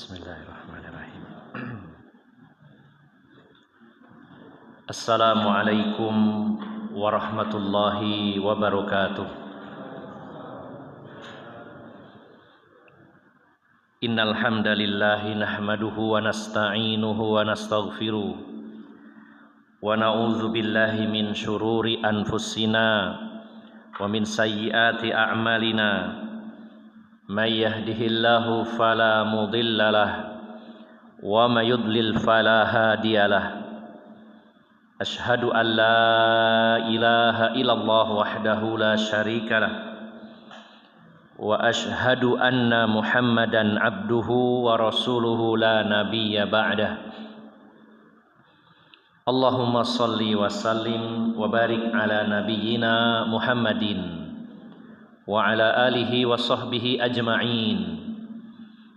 Bismillahirrahmanirrahim. Assalamualaikum warahmatullahi wabarakatuh. Innal hamdalillah nahmaduhu wa nasta'inuhu wa nastaghfiruh wa na'udzu billahi min syururi anfusina wa min sayyiati a'malina. May yahdihillahu fala mudhillalah wa may yudlil fala hadiyalah. Asyhadu an la ilaha illallah wahdahu la syarikalah wa asyhadu anna Muhammadan abduhu wa rasuluhu la nabiyya ba'dah. Allahumma salli wa sallim wa barik ala nabiyyina Muhammadin wa ala alihi wa sahbihi ajma'in.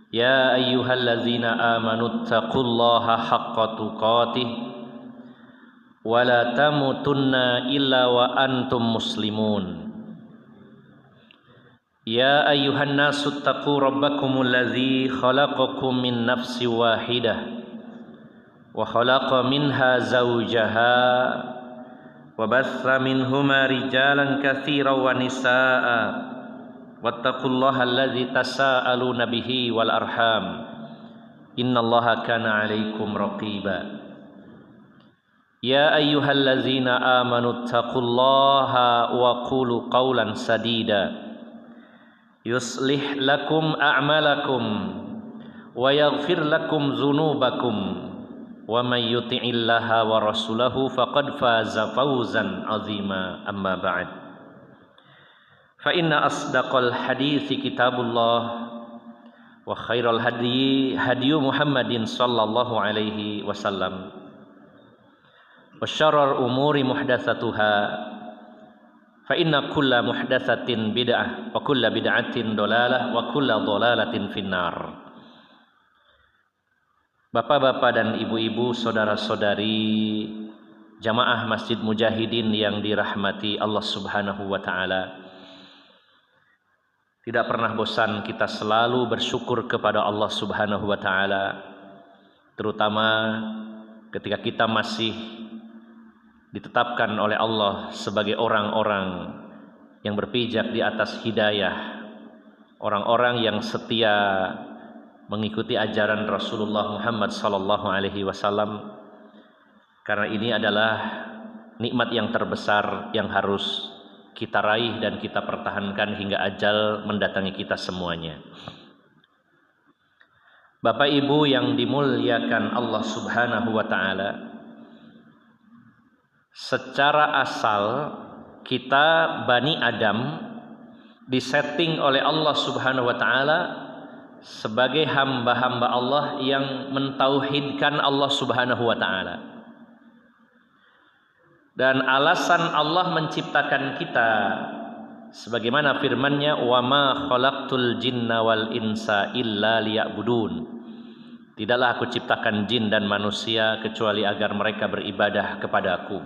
Ya ayyuhallazina amanu taqullaha haqqa tuqatih wa la tamutunna illa wa antum muslimun. Ya ayyuhan nasu taqu rabbakumul ladzi khalaqakum min nafsin wahidah wa khalaqa minha zawjaha wa batha minhuma rijalan katsiran wa nisaa'a wattaqullaha alladzi tasaaluna bihi wal arham innallaha kana 'alaikum raqiba. Ya ayyuhallazina amanu taqullaha wa qulu qawlan sadida yuslih lakum a'malakum wa yaghfir lakum dzunubakum wa may yuti'illaha wa rasulahu faqad faza fawzan 'azima. Amma ba'd. Fa inna asdaqal hadithi kitabullah wa khairal hadyi hadyu Muhammadin sallallahu alaihi wasallam wa syarrul umuri muhdatsatuha fa inna kulla muhdatsatin bid'ah wa kulla bid'atin dhalalah wa kulla dhalalatin finnar. Bapak-bapak dan ibu-ibu, saudara-saudari jamaah Masjid Mujahidin yang dirahmati Allah Subhanahu wa taala. Tidak pernah bosan kita selalu bersyukur kepada Allah Subhanahu wa taala, terutama ketika kita masih ditetapkan oleh Allah sebagai orang-orang yang berpijak di atas hidayah, orang-orang yang setia mengikuti ajaran Rasulullah Muhammad sallallahu alaihi wasallam, karena ini adalah nikmat yang terbesar yang harus kita raih dan kita pertahankan hingga ajal mendatangi kita semuanya. Bapak Ibu yang dimuliakan Allah Subhanahu wa taala, secara asal kita Bani Adam disetting oleh Allah Subhanahu wa taala sebagai hamba-hamba Allah yang mentauhidkan Allah Subhanahu wa taala. Dan alasan Allah menciptakan kita sebagaimana firman-Nya, wa ma khalaqtul jinna wal insa illa liya'budun. Tidaklah aku ciptakan jin dan manusia kecuali agar mereka beribadah kepada-Aku.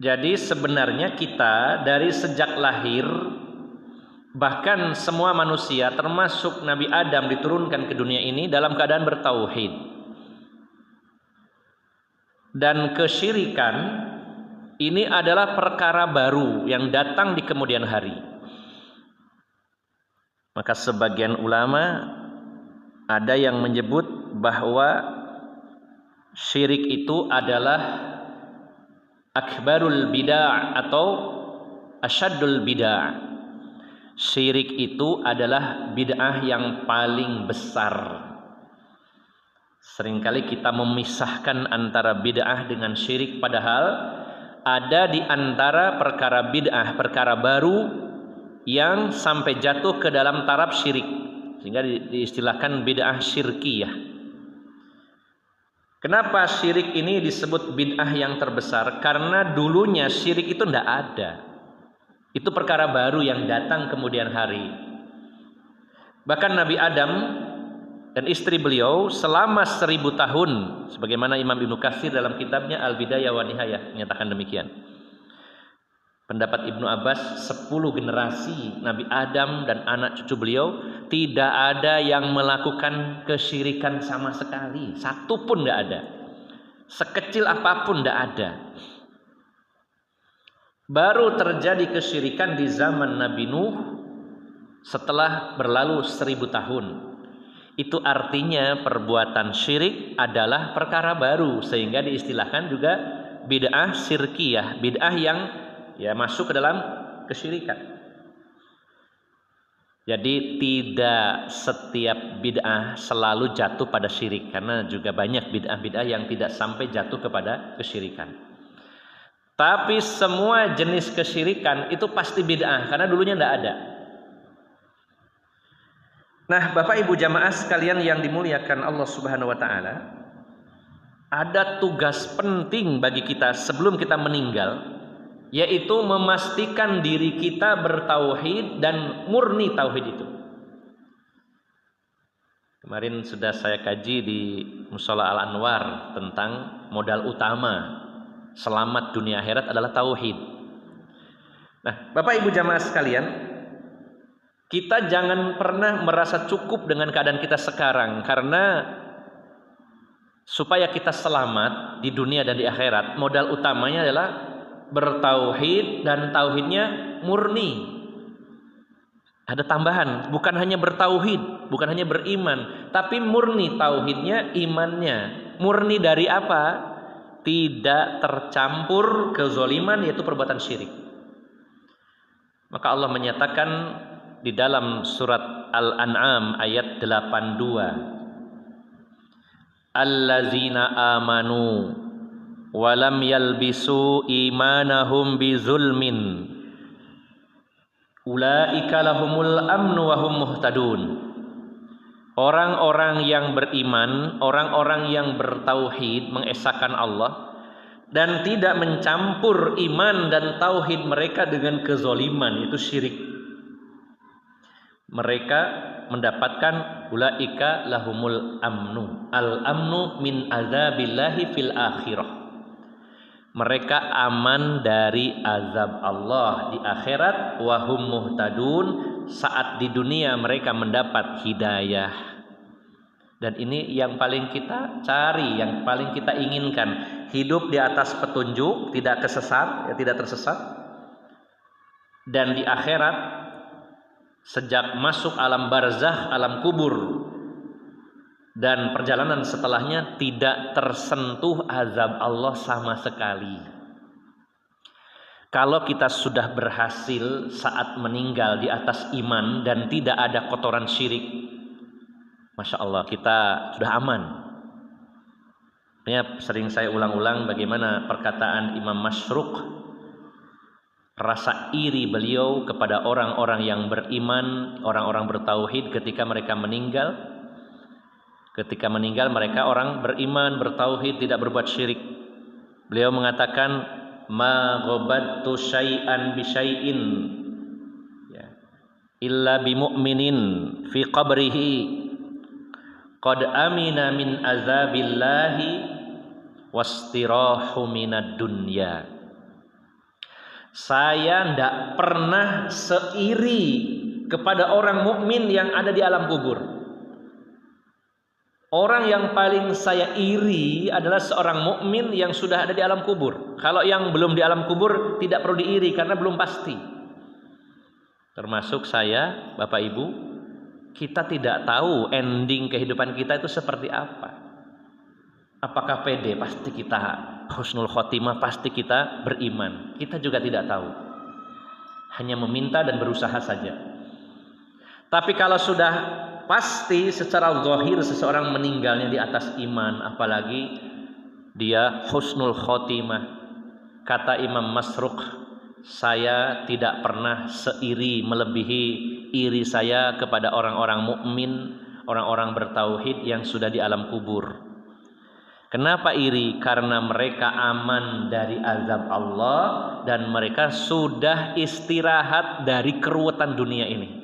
Jadi sebenarnya kita dari sejak lahir, bahkan semua manusia termasuk Nabi Adam diturunkan ke dunia ini dalam keadaan bertauhid. Dan kesyirikan ini adalah perkara baru yang datang di kemudian hari. Maka sebagian ulama ada yang menyebut bahwa syirik itu adalah akbarul bid'ah atau asyaddul bid'ah. Syirik itu adalah bid'ah yang paling besar. Seringkali kita memisahkan antara bid'ah dengan syirik, padahal ada di antara perkara bid'ah, perkara baru yang sampai jatuh ke dalam taraf syirik, sehingga diistilahkan bid'ah syirkiyah. Kenapa syirik ini disebut bid'ah yang terbesar? Karena dulunya syirik itu tidak ada. Itu perkara baru yang datang kemudian hari. Bahkan Nabi Adam dan istri beliau selama 1000 tahun, sebagaimana Imam Ibnu Katsir dalam kitabnya Al-Bidayah wa Nihayah menyatakan demikian. Pendapat Ibnu Abbas, 10 generasi Nabi Adam dan anak cucu beliau tidak ada yang melakukan kesyirikan sama sekali. Satu pun tidak ada. Sekecil apapun tidak ada. Baru terjadi kesyirikan di zaman Nabi Nuh setelah berlalu 1000 tahun. Itu artinya perbuatan syirik adalah perkara baru, sehingga diistilahkan juga bid'ah syirkiyah, bid'ah yang masuk ke dalam kesyirikan. Jadi tidak setiap bid'ah selalu jatuh pada syirik, karena juga banyak bid'ah-bid'ah yang tidak sampai jatuh kepada kesyirikan. Tapi semua jenis kesyirikan itu pasti bid'ah, karena dulunya tidak ada. Nah, Bapak Ibu jamaah sekalian yang dimuliakan Allah Subhanahu wa taala, ada tugas penting bagi kita sebelum kita meninggal, yaitu memastikan diri kita bertauhid dan murni tauhid itu. Kemarin sudah saya kaji di Mushola Al-Anwar tentang modal utama selamat dunia akhirat adalah tauhid. Nah, Bapak Ibu jamaah sekalian, kita jangan pernah merasa cukup dengan keadaan kita sekarang, karena supaya kita selamat di dunia dan di akhirat, modal utamanya adalah bertauhid, dan tauhidnya murni. Ada tambahan, bukan hanya bertauhid, bukan hanya beriman, tapi murni tauhidnya, imannya. Murni dari apa? Tidak tercampur kezaliman, yaitu perbuatan syirik. Maka Allah menyatakan di dalam surat Al-An'am ayat 82, allazina amanu walam yalbisu imanahum bizulmin ulaika lahumul amnu wa hum muhtadun. Orang-orang yang beriman, orang-orang yang bertauhid, mengesahkan Allah dan tidak mencampur iman dan tauhid mereka dengan kezaliman, itu syirik, mereka mendapatkan ulaika lahumul amnu. Al-amnu min azabillahi fil akhirah. Mereka aman dari azab Allah di akhirat. Wahum muhtadun, saat di dunia mereka mendapat hidayah. Dan ini yang paling kita cari, yang paling kita inginkan, hidup di atas petunjuk, tidak tidak tersesat. Dan di akhirat, sejak masuk alam barzakh, alam kubur, dan perjalanan setelahnya tidak tersentuh azab Allah sama sekali. Kalau kita sudah berhasil saat meninggal di atas iman dan tidak ada kotoran syirik, Masya Allah, kita sudah aman. Ini sering saya ulang-ulang bagaimana perkataan Imam Masruq, rasa iri beliau kepada orang-orang yang beriman, orang-orang bertauhid ketika mereka meninggal. Ketika meninggal mereka orang beriman, bertauhid, tidak berbuat syirik. Beliau mengatakan, ma ghabattu syai'an bi syai'in illa bi mu'minin fi qabrihi qad amina min azabillahi wastirahu minad dunya. Saya tidak pernah seiri kepada orang mukmin yang ada di alam kubur. Orang yang paling saya iri adalah seorang mukmin yang sudah ada di alam kubur. Kalau yang belum di alam kubur tidak perlu diiri karena belum pasti. Termasuk saya, Bapak Ibu, kita tidak tahu ending kehidupan kita itu seperti apa. Apakah pede? Pasti kita husnul khotimah, pasti kita beriman. Kita juga tidak tahu. Hanya meminta dan berusaha saja. Tapi kalau sudah pasti secara zahir seseorang meninggalnya di atas iman, apalagi dia husnul khotimah. Kata Imam Masruq, saya tidak pernah seiri melebihi iri saya kepada orang-orang mukmin, orang-orang bertauhid yang sudah di alam kubur. Kenapa iri? Karena mereka aman dari azab Allah dan mereka sudah istirahat dari keruwetan dunia ini.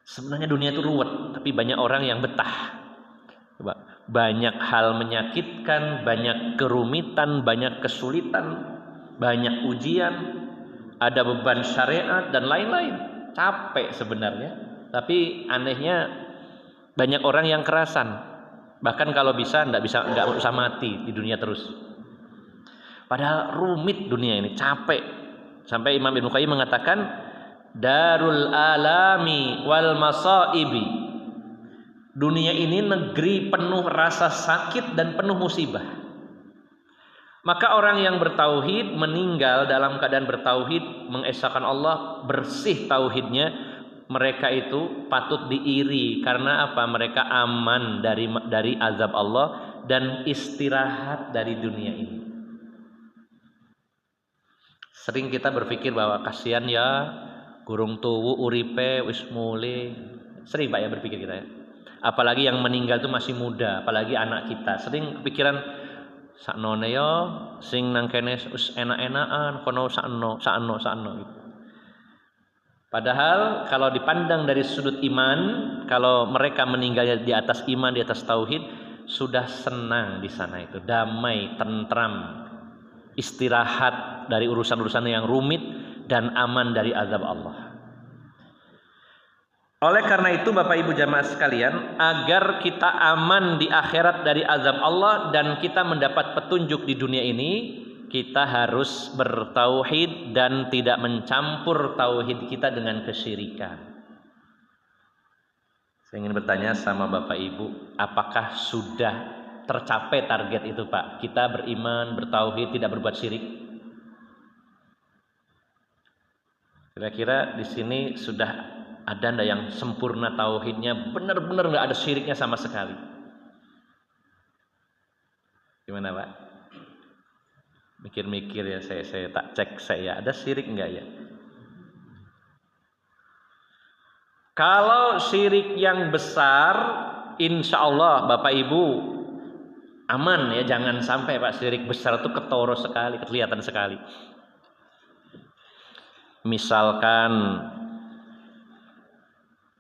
Sebenarnya dunia itu ruwet, tapi banyak orang yang betah. Banyak hal menyakitkan, banyak kerumitan, banyak kesulitan. banyak ujian, ada beban syariat dan lain-lain. Capek sebenarnya, tapi anehnya banyak orang yang kerasan. Bahkan kalau bisa nggak usah mati di dunia terus. Padahal rumit dunia ini, capek. Sampai Imam Ibnu Qayyim mengatakan, darul alami wal masaibi. Dunia ini negeri penuh rasa sakit dan penuh musibah. Maka orang yang bertauhid meninggal dalam keadaan bertauhid, mengesahkan Allah, bersih tauhidnya, mereka itu patut diiri. Karena apa? Mereka aman dari azab Allah dan istirahat dari dunia ini. Sering kita berpikir bahwa kasihan ya, gurung tuwu uripe wis mule. Sering Pak ya berpikir kita ya. Apalagi yang meninggal itu masih muda, apalagi anak kita. Sering kepikiran saknone yo sing nang kene wis enak-enakan kono sakno gitu. Padahal kalau dipandang dari sudut iman, kalau mereka meninggalnya di atas iman, di atas tauhid, sudah senang di sana itu, damai, tentram, istirahat dari urusan-urusan yang rumit dan aman dari azab Allah. Oleh karena itu Bapak Ibu jamaah sekalian, agar kita aman di akhirat dari azab Allah dan kita mendapat petunjuk di dunia ini, kita harus bertauhid dan tidak mencampur tauhid kita dengan kesyirikan. Saya ingin bertanya sama Bapak Ibu, apakah sudah tercapai target itu Pak? Kita beriman, bertauhid, tidak berbuat syirik. Kira-kira di sini sudah ada ndak yang sempurna tauhidnya, benar-benar nggak ada syiriknya sama sekali? Gimana Pak? Mikir-mikir ya, saya tak cek saya ada syirik enggak ya? Kalau syirik yang besar, insya Allah Bapak Ibu aman ya, jangan sampai Pak syirik besar itu ketoro sekali, kelihatan sekali. Misalkan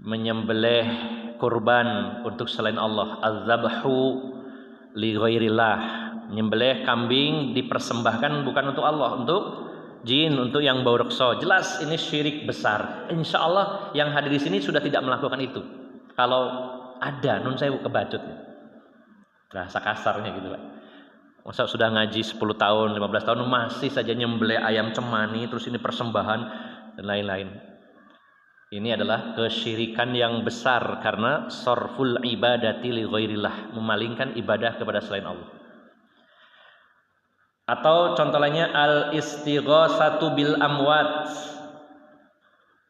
menyembelih kurban untuk selain Allah, az-zabhu li ghairillah, menyembelih kambing dipersembahkan bukan untuk Allah, untuk jin, untuk yang bau reksa. Jelas ini syirik besar. Insya Allah yang hadir di sini sudah tidak melakukan itu. Kalau ada, nun sewu kebacut, bahasa kasarnya gitu Pak. Masa sudah ngaji 10 tahun, 15 tahun masih saja nyembelih ayam cemani, terus ini persembahan dan lain-lain. Ini adalah kesyirikan yang besar karena sarful ibadati li ghairillah, memalingkan ibadah kepada selain Allah. Atau contoh lainnya al-istighosatu bil amwat.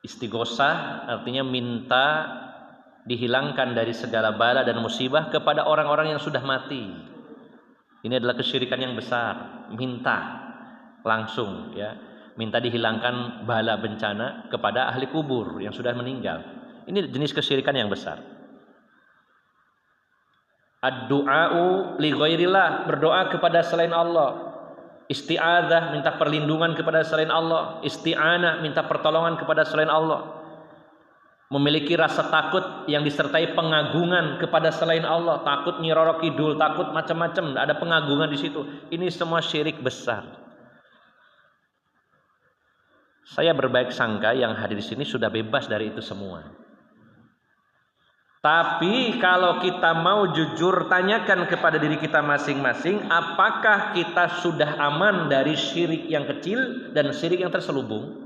Istighosah artinya minta dihilangkan dari segala bala dan musibah kepada orang-orang yang sudah mati. Ini adalah kesyirikan yang besar, minta langsung ya. Minta dihilangkan bala bencana kepada ahli kubur yang sudah meninggal. Ini jenis kesyirikan yang besar. Ad-du'a'u li ghairillah, berdoa kepada selain Allah. Isti'adzah, minta perlindungan kepada selain Allah. Isti'anah, minta pertolongan kepada selain Allah. Memiliki rasa takut yang disertai pengagungan kepada selain Allah. Takut Nyi Roro Kidul, takut macam-macam, ada pengagungan di situ. Ini semua syirik besar. Saya berbaik sangka yang hadir di sini sudah bebas dari itu semua. Tapi kalau kita mau jujur, tanyakan kepada diri kita masing-masing, apakah kita sudah aman dari syirik yang kecil dan syirik yang terselubung?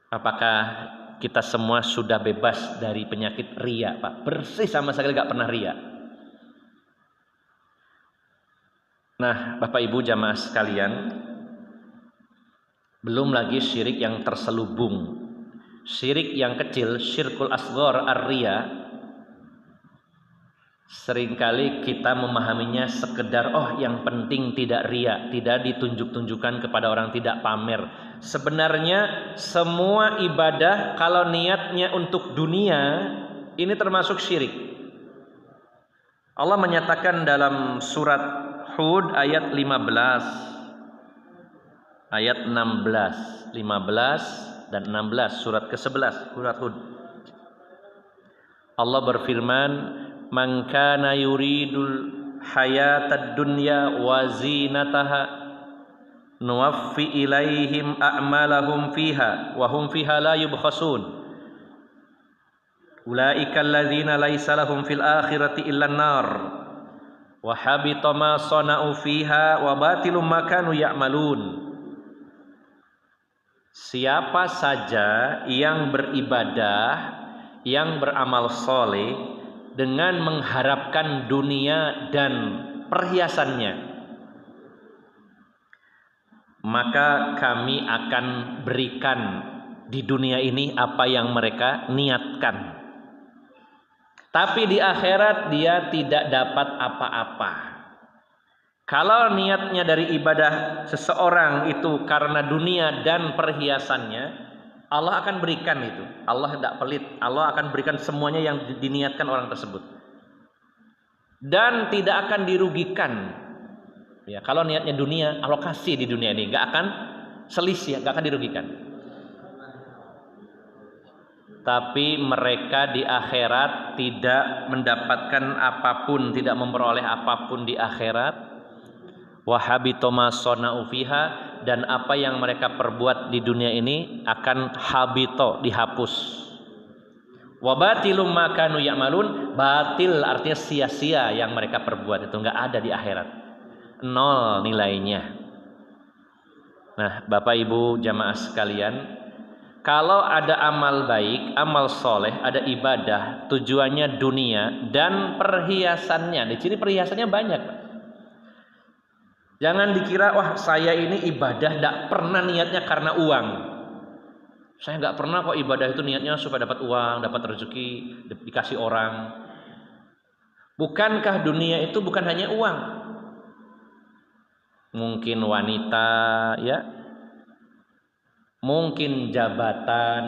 Apakah kita semua sudah bebas dari penyakit riya, Pak? Bersih sama sekali, gak pernah riya. Nah, Bapak Ibu jamaah sekalian, belum lagi syirik yang terselubung. Syirik yang kecil, syirkul asghar ar-riya, seringkali kita memahaminya sekedar yang penting tidak riya, tidak ditunjuk-tunjukkan kepada orang, tidak pamer. Sebenarnya semua ibadah kalau niatnya untuk dunia, ini termasuk syirik. Allah menyatakan dalam surat Hud ayat 15 ayat 16 dan 16, surat ke-11, surat Hud. Allah berfirman, "Man kana yuridul hayatad dunya wa zinataha nuwaffi ilaihim a'malahum fiha wa hum fiha la yubkhasun ulaika alladzina laisa lahum fil akhirati illan nar wa habita ma sana'u fiha wa batilum ma kanu ya'malun. Siapa saja yang beribadah, yang beramal soleh dengan mengharapkan dunia dan perhiasannya, maka kami akan berikan di dunia ini apa yang mereka niatkan. Tapi di akhirat dia tidak dapat apa-apa. Kalau niatnya dari ibadah seseorang itu karena dunia dan perhiasannya, Allah akan berikan itu. Allah tidak pelit. Allah akan berikan semuanya yang diniatkan orang tersebut. Dan tidak akan dirugikan. Ya, kalau niatnya dunia, alokasi di dunia ini, nggak akan selisih, nggak akan dirugikan. Tapi mereka di akhirat tidak mendapatkan apapun, tidak memperoleh apapun di akhirat. Wa habita ma sana'u fiha, dan apa yang mereka perbuat di dunia ini akan habito, dihapus. Wa batilum ma kanu ya'malun, batil artinya sia-sia yang mereka perbuat itu enggak ada di akhirat. Nol nilainya. Nah, Bapak Ibu jamaah sekalian, kalau ada amal baik, amal soleh, ada ibadah, tujuannya dunia dan perhiasannya. Di sini perhiasannya banyak. Jangan dikira, wah saya ini ibadah tidak pernah niatnya karena uang. Saya nggak pernah kok ibadah itu niatnya supaya dapat uang, dapat rezeki, dikasih orang. Bukankah dunia itu bukan hanya uang? Mungkin wanita, ya, mungkin jabatan.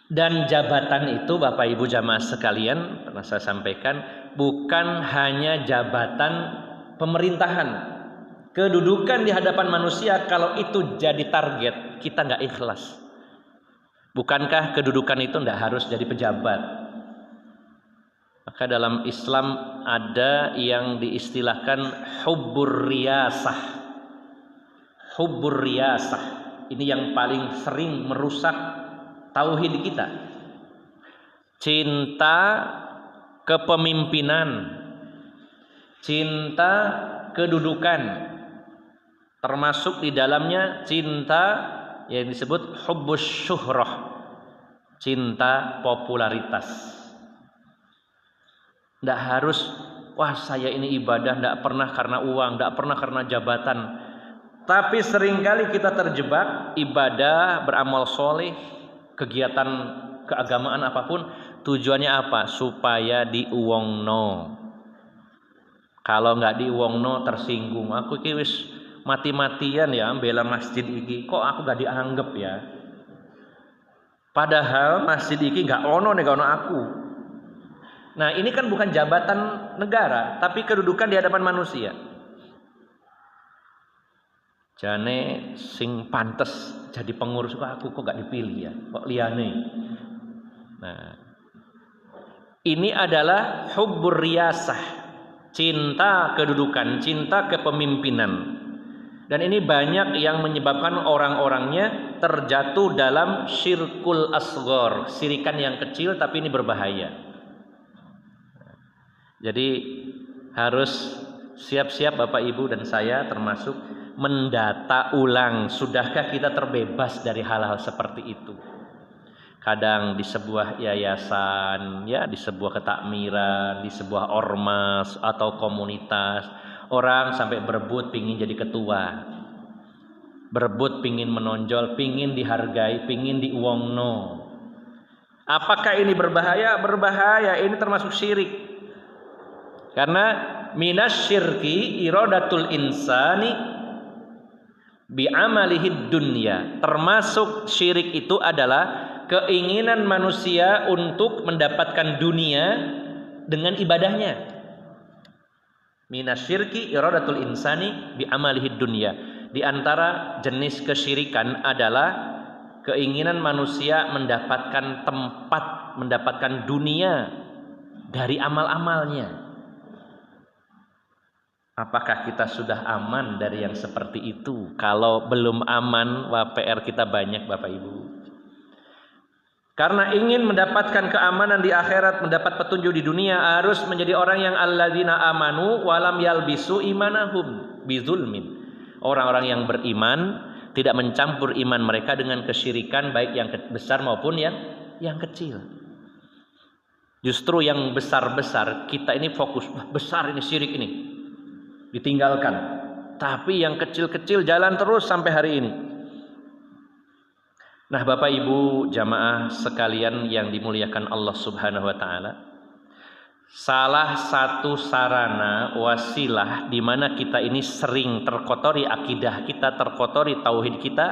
Dan jabatan itu Bapak Ibu jamaah sekalian, pernah saya sampaikan, bukan hanya jabatan pemerintahan, kedudukan di hadapan manusia. Kalau itu jadi target, kita nggak ikhlas. Bukankah kedudukan itu nggak harus jadi pejabat? Maka dalam Islam ada yang diistilahkan hubbur riyasah. Hubbur riyasah ini yang paling sering merusak tauhid kita. Cinta kepemimpinan, cinta kedudukan, termasuk di dalamnya cinta yang disebut hubbus syuhrah, cinta popularitas. Tidak harus, wah saya ini ibadah tidak pernah karena uang, tidak pernah karena jabatan. Tapi seringkali kita terjebak ibadah, beramal soleh, kegiatan keagamaan apapun, tujuannya apa? Supaya diuwongno. Kalau nggak diuwongno tersinggung. Aku iki wis mati-matian ya bela masjid iki, kok aku nggak dianggap ya? Padahal masjid iki nggak ono nih, nggak ono aku. Nah ini kan bukan jabatan negara, tapi kedudukan di hadapan manusia. Jane sing pantes jadi pengurus kok aku kok gak dipilih ya, kok liyane. Nah ini adalah hubbur riyasah, cinta kedudukan, cinta kepemimpinan. Dan ini banyak yang menyebabkan orang-orangnya terjatuh dalam syirkul asghar, syirikan yang kecil tapi ini berbahaya. Jadi harus siap-siap Bapak Ibu dan saya termasuk mendata ulang, sudahkah kita terbebas dari hal-hal seperti itu. Kadang di sebuah yayasan, ya, di sebuah ketakmiran, di sebuah ormas atau komunitas, orang sampai berebut pingin jadi ketua, berebut pingin menonjol, pingin dihargai, pingin diuwongno. Apakah ini berbahaya? Berbahaya. Ini termasuk syirik. Karena minasyirki iradatul insani bi'amalihid dunya. Termasuk syirik itu adalah keinginan manusia untuk mendapatkan dunia dengan ibadahnya. Minasyirki iradatul insani bi'amalihid dunya. Di antara jenis kesyirikan adalah keinginan manusia mendapatkan tempat, mendapatkan dunia dari amal-amalnya. Apakah kita sudah aman dari yang seperti itu? Kalau belum aman, wah PR kita banyak Bapak Ibu. Karena ingin mendapatkan keamanan di akhirat, mendapat petunjuk di dunia, harus menjadi orang yang alladzina amanu walam yalbisu imanahum bizulmin. Orang-orang yang beriman, tidak mencampur iman mereka dengan kesyirikan, baik yang besar maupun yang kecil. Justru yang besar-besar, kita ini fokus, besar ini syirik ini, ditinggalkan. Tapi yang kecil-kecil jalan terus sampai hari ini. Nah Bapak Ibu jamaah sekalian yang dimuliakan Allah Subhanahu wa taala, salah satu sarana wasilah di mana kita ini sering terkotori akidah kita, terkotori tauhid kita,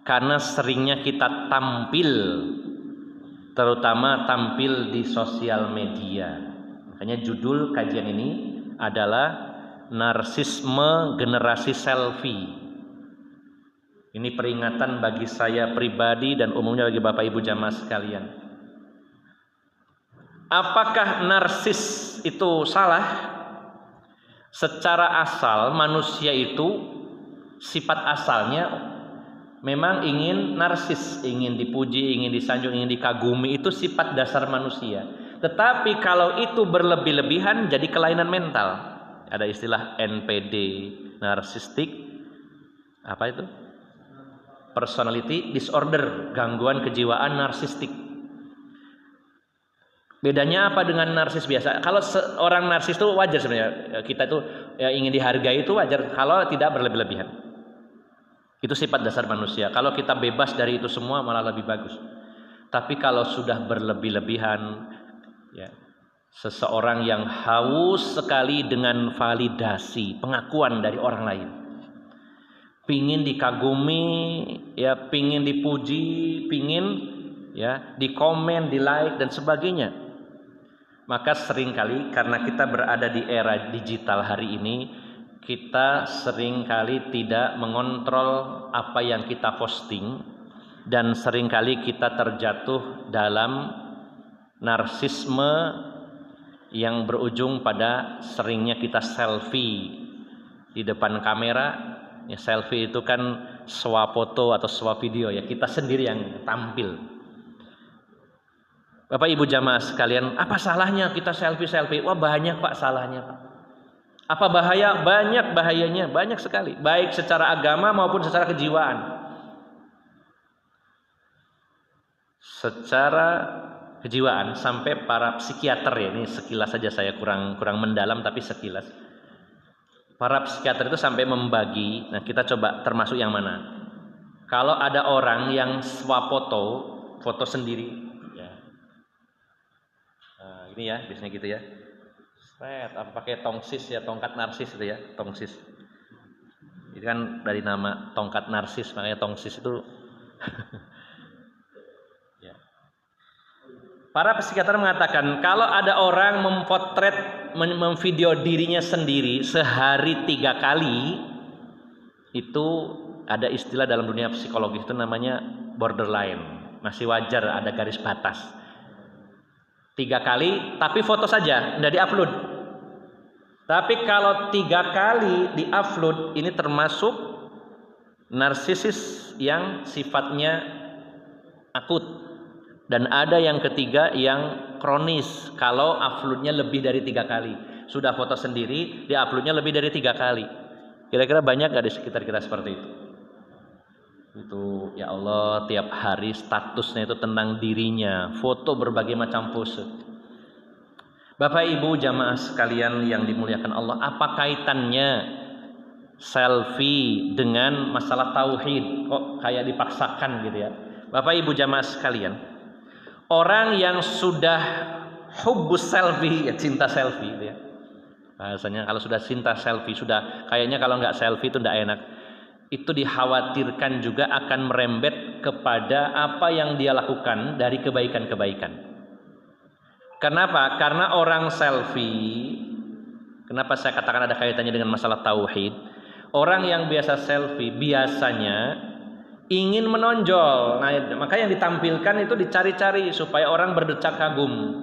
karena seringnya kita tampil, terutama tampil di sosial media. Makanya judul kajian ini adalah narsisme generasi selfie. Ini peringatan bagi saya pribadi dan umumnya bagi Bapak Ibu jamaah sekalian. Apakah narsis itu salah? Secara asal manusia itu sifat asalnya memang ingin narsis, ingin dipuji, ingin disanjung, ingin dikagumi, itu sifat dasar manusia. Tetapi kalau itu berlebih-lebihan jadi kelainan mental. Ada istilah NPD, narsistik, apa itu? Personality disorder, gangguan kejiwaan narsistik. Bedanya apa dengan narsis biasa? Kalau seorang narsis itu wajar sebenarnya, kita itu ya, ingin dihargai itu wajar kalau tidak berlebih-lebihan. Itu sifat dasar manusia. Kalau kita bebas dari itu semua malah lebih bagus. Tapi kalau sudah berlebih-lebihan, ya, seseorang yang haus sekali dengan validasi, pengakuan dari orang lain, pingin dikagumi, ya, pingin dipuji, pingin ya dikomen, di like dan sebagainya. Maka seringkali karena kita berada di era digital hari ini, kita seringkali tidak mengontrol apa yang kita posting, dan seringkali kita terjatuh dalam narsisme yang berujung pada seringnya kita selfie di depan kamera. Ya, selfie itu kan swafoto atau swavideo, ya, kita sendiri yang tampil. Bapak Ibu jamaah sekalian, apa salahnya kita selfie-selfie? Wah banyak Pak salahnya Pak. Apa bahaya? Banyak bahayanya, banyak sekali. Baik secara agama maupun secara kejiwaan. Secara kejiwaan sampai para psikiater, ya, ini sekilas saja saya kurang mendalam tapi sekilas. Para psikiater itu sampai membagi, nah kita coba termasuk yang mana? Kalau ada orang yang swafoto, foto sendiri, ya. Nah, ini ya, biasanya gitu ya. Apa pakai tongsis ya, tongkat narsis itu ya, tongsis. Itu kan dari nama tongkat narsis, makanya tongsis itu. Ya. Para psikiater mengatakan kalau ada orang memotret, memvideo dirinya sendiri sehari 3 kali, itu ada istilah dalam dunia psikologi itu namanya borderline, masih wajar, ada garis batas. 3 kali tapi foto saja, tidak diupload. Tapi kalau 3 kali diupload, ini termasuk narsisis yang sifatnya akut. Dan ada yang ketiga yang kronis, kalau uploadnya lebih dari 3 kali. Sudah foto sendiri, diuploadnya lebih dari 3 kali. Kira-kira banyak gak di sekitar kita seperti itu? Itu ya Allah, tiap hari statusnya itu tentang dirinya, foto berbagai macam pose. Bapak Ibu jamaah sekalian yang dimuliakan Allah, apa kaitannya selfie dengan masalah tauhid? Kok kayak dipaksakan gitu ya? Bapak Ibu jamaah sekalian, orang yang sudah hubbus selfie, ya, cinta selfie gitu ya. Bahasanya kalau sudah cinta selfie, sudah kayaknya kalau nggak selfie itu tidak enak. Itu dikhawatirkan juga akan merembet kepada apa yang dia lakukan dari kebaikan-kebaikan. Kenapa? Karena orang selfie, kenapa saya katakan ada kaitannya dengan masalah tauhid? Orang yang biasa selfie biasanya ingin menonjol. Nah, maka yang ditampilkan itu dicari-cari supaya orang berdecak kagum.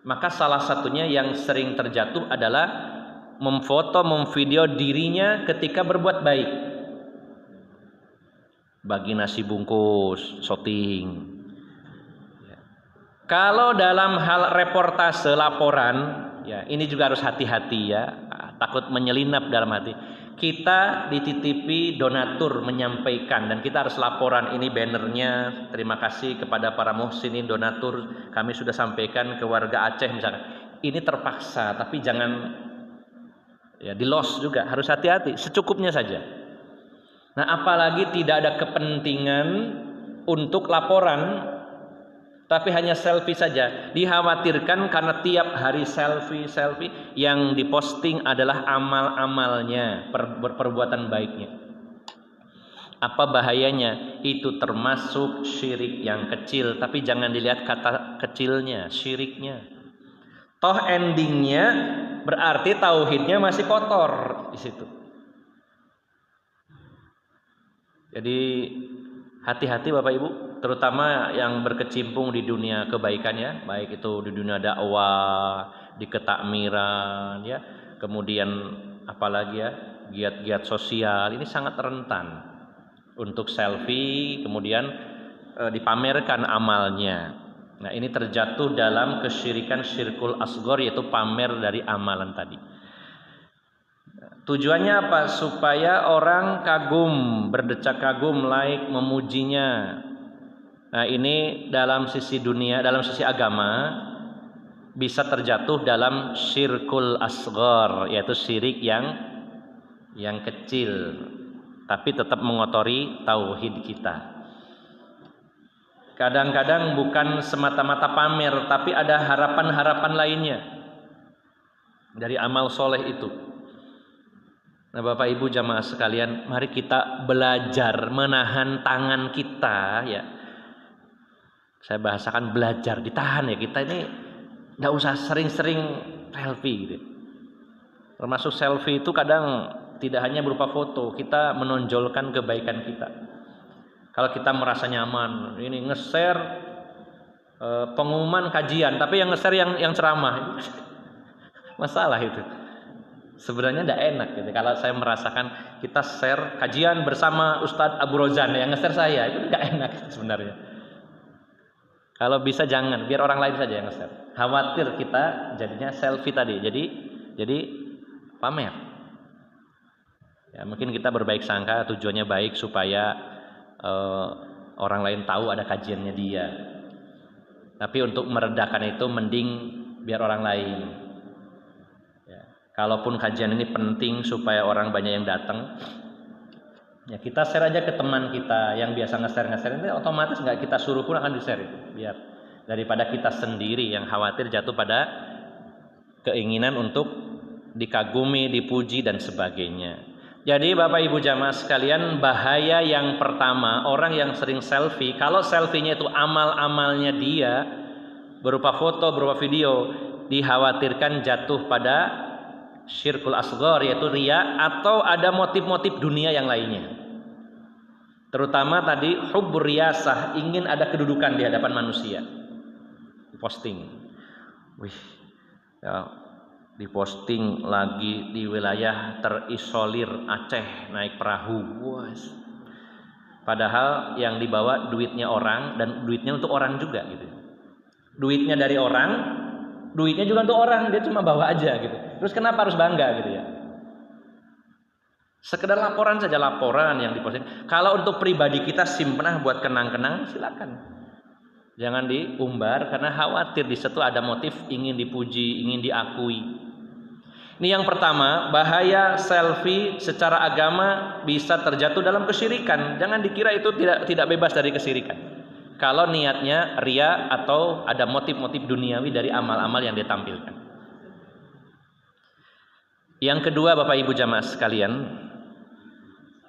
Maka salah satunya yang sering terjatuh adalah memfoto, memvideo dirinya ketika berbuat baik. Bagi nasi bungkus, syuting. Kalau dalam hal reportase, laporan, ya ini juga harus hati-hati ya, takut menyelinap dalam hati. Kita dititipi donatur menyampaikan dan kita harus laporan, ini bannernya, terima kasih kepada para muhsinin donatur, kami sudah sampaikan ke warga Aceh misalnya. Ini terpaksa, tapi jangan ya di loss juga, harus hati-hati, secukupnya saja. Nah, apalagi tidak ada kepentingan untuk laporan, tapi hanya selfie saja. Dikhawatirkan karena tiap hari selfie yang diposting adalah amal-amalnya, perbuatan baiknya. Apa bahayanya? Itu termasuk syirik yang kecil, tapi jangan dilihat kata kecilnya, syiriknya. Toh endingnya berarti tauhidnya masih kotor di situ. Jadi hati-hati Bapak Ibu, terutama yang berkecimpung di dunia kebaikan ya, baik itu di dunia dakwah, di ketakmiran ya, kemudian apalagi ya, giat-giat sosial, ini sangat rentan untuk selfie kemudian dipamerkan amalnya. Nah, ini terjatuh dalam kesyirikan syirkul asghar, yaitu pamer dari amalan tadi. Tujuannya apa? Supaya orang kagum, berdecak kagum, like, memujinya. Nah, ini dalam sisi dunia, dalam sisi agama bisa terjatuh dalam syirkul asghar, yaitu syirik yang kecil, tapi tetap mengotori tauhid kita. Kadang-kadang bukan semata-mata pamer, tapi ada harapan-harapan lainnya dari amal soleh itu. Nah, Bapak Ibu jamaah sekalian, mari kita belajar menahan tangan kita ya. Saya bahasakan belajar, ditahan ya, kita ini nggak usah sering-sering selfie gitu. Termasuk selfie itu kadang tidak hanya berupa foto, kita menonjolkan kebaikan kita. Kalau kita merasa nyaman, ini nge-share pengumuman kajian, tapi yang nge-share yang ceramah, masalah itu. Sebenarnya tidak enak gitu. Kalau saya merasakan kita share kajian bersama Ustadz Abu Rozan, yang nge-share saya, itu tidak enak sebenarnya. Kalau bisa jangan, biar orang lain saja yang nge-share. Khawatir kita jadinya selfie tadi, jadi pamer. Ya, mungkin kita berbaik sangka, tujuannya baik supaya orang lain tahu ada kajiannya dia. Tapi untuk meredakan itu mending biar orang lain. Ya, kalaupun kajian ini penting supaya orang banyak yang datang, ya kita share aja ke teman kita yang biasa nge-share ini, otomatis nggak kita suruh pun akan di-share itu. Biar daripada kita sendiri yang khawatir jatuh pada keinginan untuk dikagumi, dipuji dan sebagainya. Jadi Bapak Ibu jamaah sekalian, bahaya yang pertama, orang yang sering selfie, kalau selfie-nya itu amal-amalnya dia berupa foto, berupa video, dikhawatirkan jatuh pada syirkul asghar, yaitu riya, atau ada motif-motif dunia yang lainnya. Terutama tadi hubbur riyasah, ingin ada kedudukan di hadapan manusia. Posting. Wih. Ya, diposting lagi di wilayah terisolir Aceh naik perahu. Was. Padahal yang dibawa duitnya orang dan duitnya untuk orang juga gitu. Duitnya dari orang, duitnya juga untuk orang, dia cuma bawa aja gitu. Terus kenapa harus bangga gitu ya? Sekedar laporan saja, laporan yang diposting. Kalau untuk pribadi kita simpen buat kenang-kenang, silakan. Jangan diumbar karena khawatir di situ ada motif ingin dipuji, ingin diakui. Ini yang pertama, bahaya selfie secara agama bisa terjatuh dalam kesyirikan. Jangan dikira itu tidak bebas dari kesyirikan. Kalau niatnya ria atau ada motif-motif duniawi dari amal-amal yang ditampilkan. Yang kedua Bapak Ibu jamaah sekalian,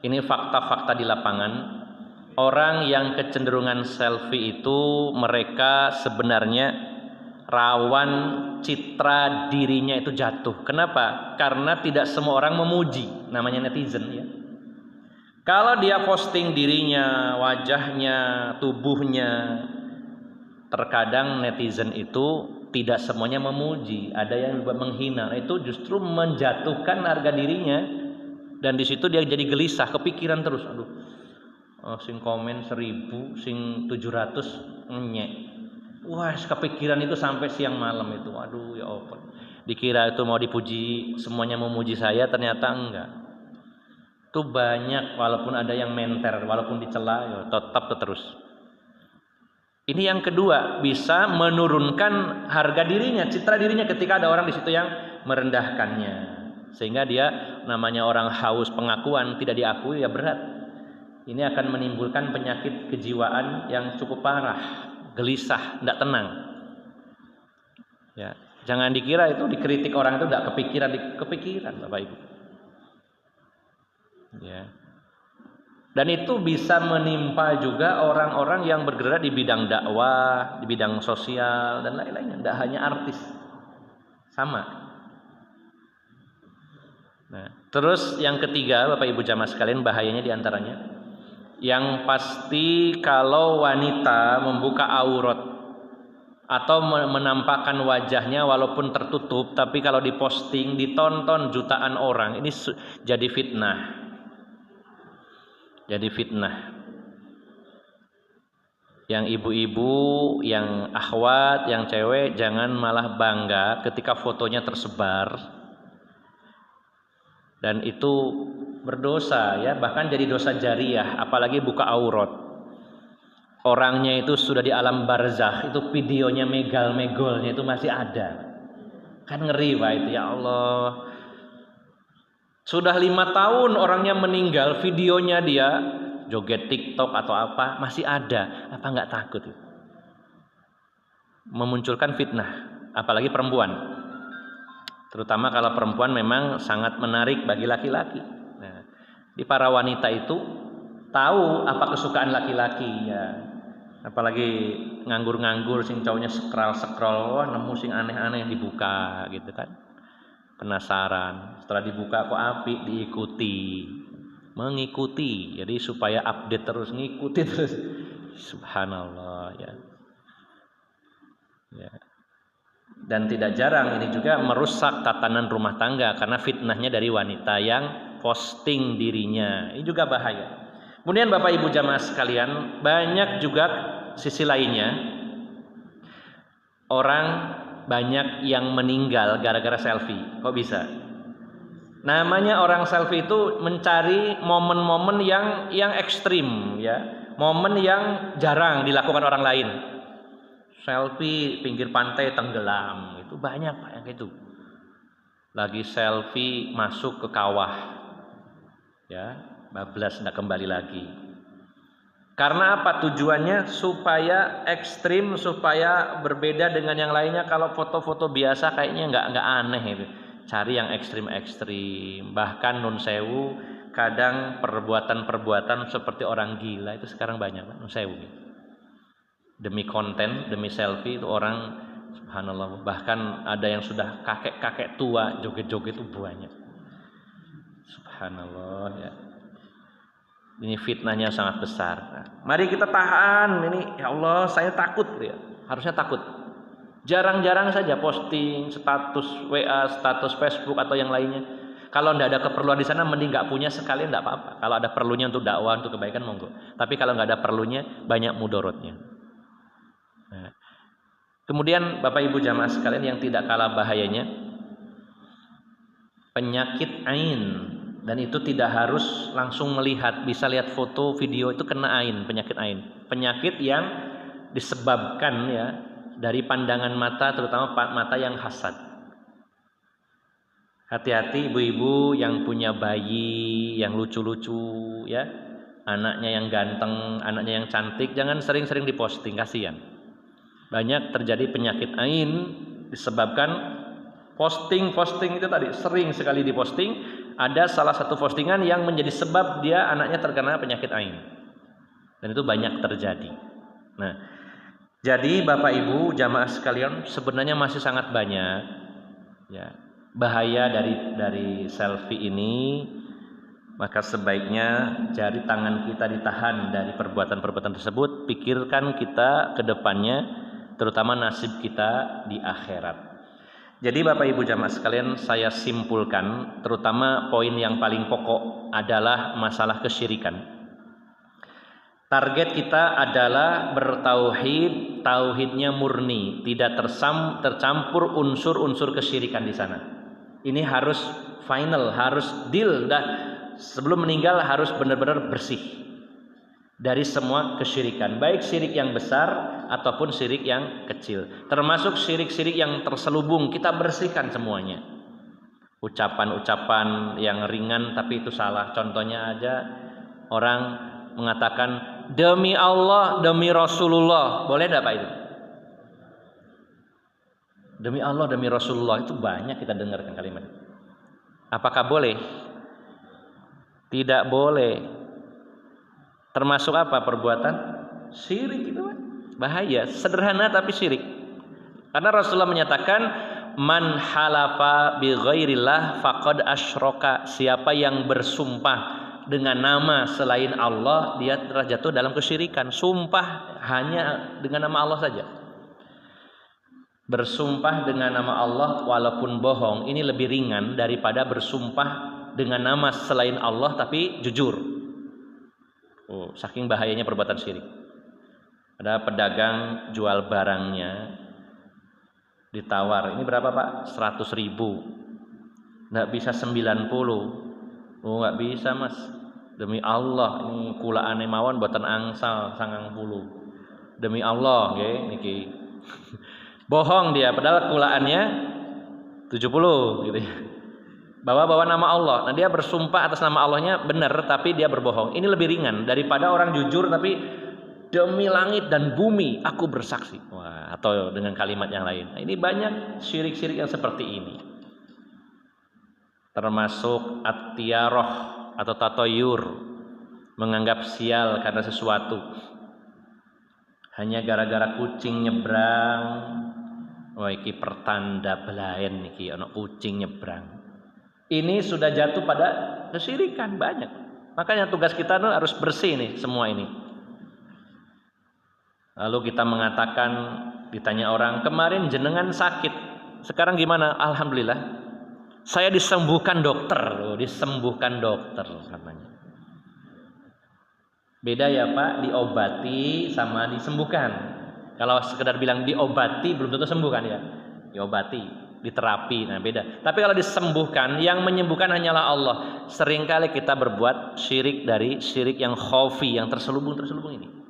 ini fakta-fakta di lapangan. Orang yang kecenderungan selfie itu mereka sebenarnya rawan citra dirinya itu jatuh. Kenapa? Karena tidak semua orang memuji, namanya netizen ya. Kalau dia posting dirinya, wajahnya, tubuhnya, terkadang netizen itu tidak semuanya memuji, ada yang menghina. Itu justru menjatuhkan harga dirinya, dan di situ dia jadi gelisah, kepikiran terus. Aduh, sing komen 1000, sing 700 ngenyek. Wah, kepikiran itu sampai siang malam itu. Aduh ya Allah. Dikira itu mau dipuji, semuanya memuji saya, ternyata enggak. Itu banyak, walaupun ada yang menter, walaupun dicela, ya tetap terus. Ini yang kedua, bisa menurunkan harga dirinya, citra dirinya ketika ada orang di situ yang merendahkannya. Sehingga dia namanya orang haus pengakuan, tidak diakui, ya berat. Ini akan menimbulkan penyakit kejiwaan yang cukup parah, gelisah, tidak tenang. Ya, jangan dikira itu dikritik orang itu tidak kepikiran, Bapak Ibu. Ya. Dan itu bisa menimpa juga orang-orang yang bergerak di bidang dakwah, di bidang sosial dan lain-lainnya. Tidak hanya artis, sama. Nah, terus yang ketiga, Bapak Ibu jamaah sekalian, bahayanya diantaranya, yang pasti kalau wanita membuka aurat atau menampakkan wajahnya walaupun tertutup, tapi kalau diposting ditonton jutaan orang, ini jadi fitnah. Jadi fitnah. Yang ibu-ibu, yang akhwat, yang cewek, jangan malah bangga ketika fotonya tersebar. Dan itu berdosa ya, bahkan jadi dosa jariah, apalagi buka aurat. Orangnya itu sudah di alam barzakh, itu videonya megal-megolnya itu masih ada. Kan ngeri Pak itu, ya Allah. Sudah 5 tahun orangnya meninggal, videonya dia joget TikTok atau apa masih ada. Apa nggak takut? Memunculkan fitnah, apalagi perempuan. Terutama kalau perempuan memang sangat menarik bagi laki-laki. Nah, di para wanita itu tahu apa kesukaan laki-laki ya. Apalagi nganggur-nganggur, sing cowoknya scroll, nemu sing aneh-aneh yang dibuka gitu kan. Penasaran, setelah dibuka kok apik, diikuti, mengikuti, jadi supaya update terus, ngikuti terus. Subhanallah ya. Dan tidak jarang ini juga merusak tatanan rumah tangga karena fitnahnya dari wanita yang posting dirinya. Ini juga bahaya. Kemudian Bapak Ibu jamaah sekalian, banyak juga sisi lainnya, orang banyak yang meninggal gara-gara selfie. Kok bisa? Namanya orang selfie itu mencari momen-momen yang ekstrim ya, momen yang jarang dilakukan orang lain. Selfie pinggir pantai tenggelam, itu banyak Pak yang gitu. Lagi selfie masuk ke kawah, ya, bablas tidak kembali lagi. Karena apa tujuannya? Supaya ekstrim, supaya berbeda dengan yang lainnya. Kalau foto-foto biasa kayaknya nggak aneh itu. Cari yang ekstrim-ekstrim. Bahkan nun sewu, kadang perbuatan-perbuatan seperti orang gila itu sekarang banyak, nun sewu. Demi konten, demi selfie itu orang, subhanallah. Bahkan ada yang sudah kakek-kakek tua joget-joget itu banyak. Subhanallah ya. Ini fitnahnya sangat besar. Nah, mari kita tahan ini. Ya Allah, saya takut ya. Harusnya takut. Jarang-jarang saja posting status WA, status Facebook atau yang lainnya. Kalau tidak ada keperluan di sana, mending nggak punya sekalian, tidak apa-apa. Kalau ada perlunya untuk dakwah, untuk kebaikan, monggo. Tapi kalau nggak ada perlunya, banyak mudorotnya. Nah, kemudian Bapak Ibu jamaah sekalian yang tidak kalah bahayanya, penyakit ain. Dan itu tidak harus langsung melihat, bisa lihat foto, video itu kena ain, penyakit ain. Penyakit yang disebabkan ya dari pandangan mata, terutama mata yang hasad. Hati-hati ibu-ibu yang punya bayi yang lucu-lucu ya, anaknya yang ganteng, anaknya yang cantik, jangan sering-sering diposting, kasihan. Banyak terjadi penyakit ain disebabkan posting itu tadi, sering sekali diposting. Ada salah satu postingan yang menjadi sebab dia anaknya terkena penyakit ain. Dan itu banyak terjadi. Nah, jadi Bapak Ibu jamaah sekalian, sebenarnya masih sangat banyak ya bahaya dari selfie ini. Maka sebaiknya jari tangan kita ditahan dari perbuatan-perbuatan tersebut. Pikirkan kita ke depannya terutama nasib kita di akhirat. Jadi Bapak Ibu jamaah sekalian, saya simpulkan terutama poin yang paling pokok adalah masalah kesyirikan. Target kita adalah bertauhid, tauhidnya murni, tidak tercampur unsur-unsur kesyirikan di sana. Ini harus final, harus deal, sebelum meninggal harus benar-benar bersih dari semua kesyirikan, baik syirik yang besar ataupun syirik yang kecil, termasuk syirik-syirik yang terselubung, kita bersihkan semuanya. Ucapan-ucapan yang ringan tapi itu salah, contohnya aja orang mengatakan demi Allah, demi Rasulullah, boleh tidak Pak itu? Demi Allah, demi Rasulullah, itu banyak kita dengarkan kalimat. Apakah boleh? Tidak boleh. Termasuk apa? Perbuatan syirik itu kan bahaya, sederhana tapi syirik. Karena Rasulullah menyatakan man halafa bi ghairillah faqad asyraka, siapa yang bersumpah dengan nama selain Allah dia telah jatuh dalam kesyirikan. Sumpah hanya dengan nama Allah saja. Bersumpah dengan nama Allah walaupun bohong ini lebih ringan daripada bersumpah dengan nama selain Allah tapi jujur. Saking bahayanya perbuatan syirik. Ada pedagang jual barangnya, ditawar, ini berapa Pak? 100.000. Nggak bisa 90. Nggak bisa Mas. Demi Allah, ini kulaane mawon boten angsal 90. Demi Allah, nggih niki. Bohong dia, padahal kulaannya 70 gitu ya. Bawa nama Allah. Nah dia bersumpah atas nama Allahnya benar tapi dia berbohong. Ini lebih ringan daripada orang jujur tapi demi langit dan bumi aku bersaksi. Wah, atau dengan kalimat yang lain. Nah, ini banyak syirik-syirik yang seperti ini. Termasuk at-tiyaroh atau tatoyur, menganggap sial karena sesuatu. Hanya gara-gara kucing nyebrang. Wah, iki pertanda belayan niki ana kucing nyebrang. Ini sudah jatuh pada kesyirikan banyak. Makanya tugas kita harus bersih nih semua ini. Lalu kita mengatakan, ditanya orang, kemarin jenengan sakit, sekarang gimana? Alhamdulillah, saya disembuhkan dokter. Disembuhkan dokter katanya. Beda ya Pak, diobati sama disembuhkan. Kalau sekedar bilang diobati belum tentu sembuh kan ya. Diobati, diterapi, nah beda. Tapi kalau disembuhkan, yang menyembuhkan hanyalah Allah. Seringkali kita berbuat syirik dari syirik yang khafi, yang terselubung ini.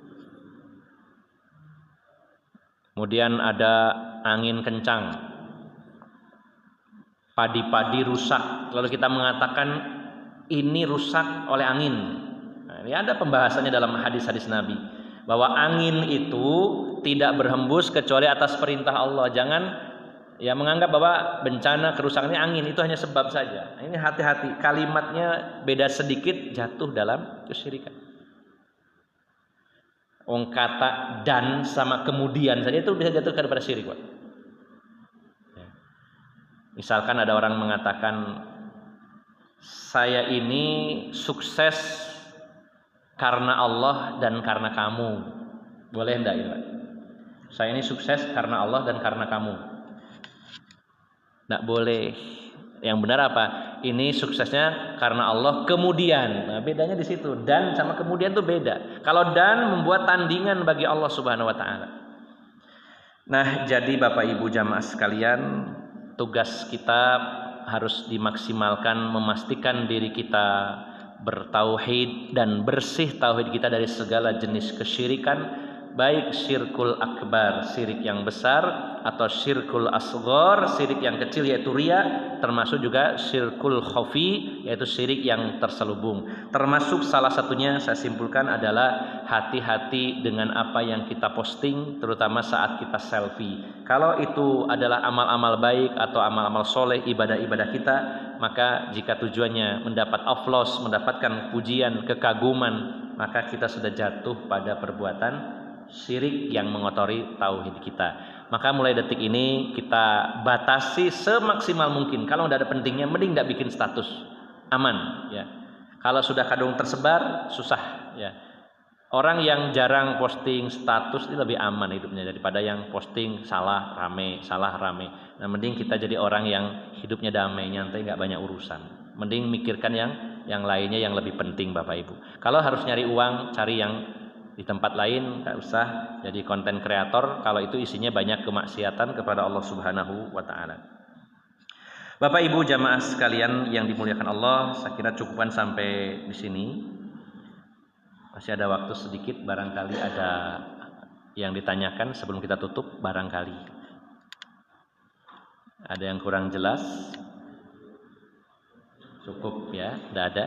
Kemudian ada angin kencang, padi-padi rusak, lalu kita mengatakan ini rusak oleh angin. Nah, ini ada pembahasannya dalam hadis-hadis Nabi bahwa angin itu tidak berhembus kecuali atas perintah Allah. Jangan ya menganggap bahwa bencana kerusakannya angin itu hanya sebab saja. Ini hati-hati, kalimatnya beda sedikit jatuh dalam kesyirikan. Kata dan sama kemudian saja itu bisa jatuh kepada syirik, Pak. Ya. Misalkan ada orang mengatakan saya ini sukses karena Allah dan karena kamu. Boleh enggak ya, Pak? Saya ini sukses karena Allah dan karena kamu. Nggak boleh. Yang benar apa? Ini suksesnya karena Allah kemudian. Nah, bedanya di situ. Dan sama kemudian itu beda. Kalau dan membuat tandingan bagi Allah Subhanahu wa taala. Nah, jadi Bapak Ibu jamaah sekalian, tugas kita harus dimaksimalkan, memastikan diri kita bertauhid dan bersih tauhid kita dari segala jenis kesyirikan. Baik syirkul akbar, syirik yang besar, atau syirkul asghar, syirik yang kecil yaitu riya, termasuk juga syirkul khafi yaitu syirik yang terselubung. Termasuk salah satunya saya simpulkan adalah hati-hati dengan apa yang kita posting, terutama saat kita selfie. Kalau itu adalah amal-amal baik atau amal-amal soleh, ibadah-ibadah kita, maka jika tujuannya mendapat applause, mendapatkan pujian, kekaguman, maka kita sudah jatuh pada perbuatan syirik yang mengotori tauhid kita. Maka mulai detik ini kita batasi semaksimal mungkin. Kalau tidak ada pentingnya, mending tidak bikin status, aman. Ya. Kalau sudah kadung tersebar, susah. Ya. Orang yang jarang posting status itu lebih aman hidupnya daripada yang posting salah rame. Nah, mending kita jadi orang yang hidupnya damai, nyantai, nggak banyak urusan. Mending mikirkan yang lainnya yang lebih penting, Bapak Ibu. Kalau harus nyari uang, cari yang di tempat lain, nggak usah jadi konten kreator kalau itu isinya banyak kemaksiatan kepada Allah Subhanahu wa taala. Bapak Ibu jamaah sekalian yang dimuliakan Allah, saya kira cukupan sampai di sini. Masih ada waktu sedikit, barangkali ada yang ditanyakan sebelum kita tutup, barangkali. Ada yang kurang jelas? Cukup ya, tidak ada.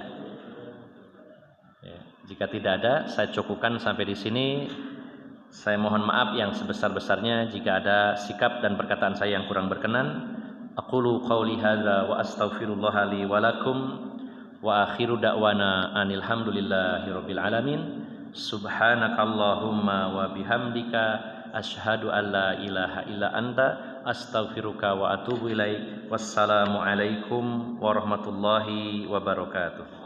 Ya, jika tidak ada, saya cukupkan sampai di sini. Saya mohon maaf yang sebesar-besarnya jika ada sikap dan perkataan saya yang kurang berkenan. Aqulu qauli hadza wa astaghfirullah li wa lakum. Wa akhiru da'wana anil hamdulillahirabbil alamin. Subhanakallahumma wa bihamdika asyhadu an la ilaha illa anta astaghfiruka wa atubu ilaik. Wassalamu alaikum warahmatullahi wabarakatuh.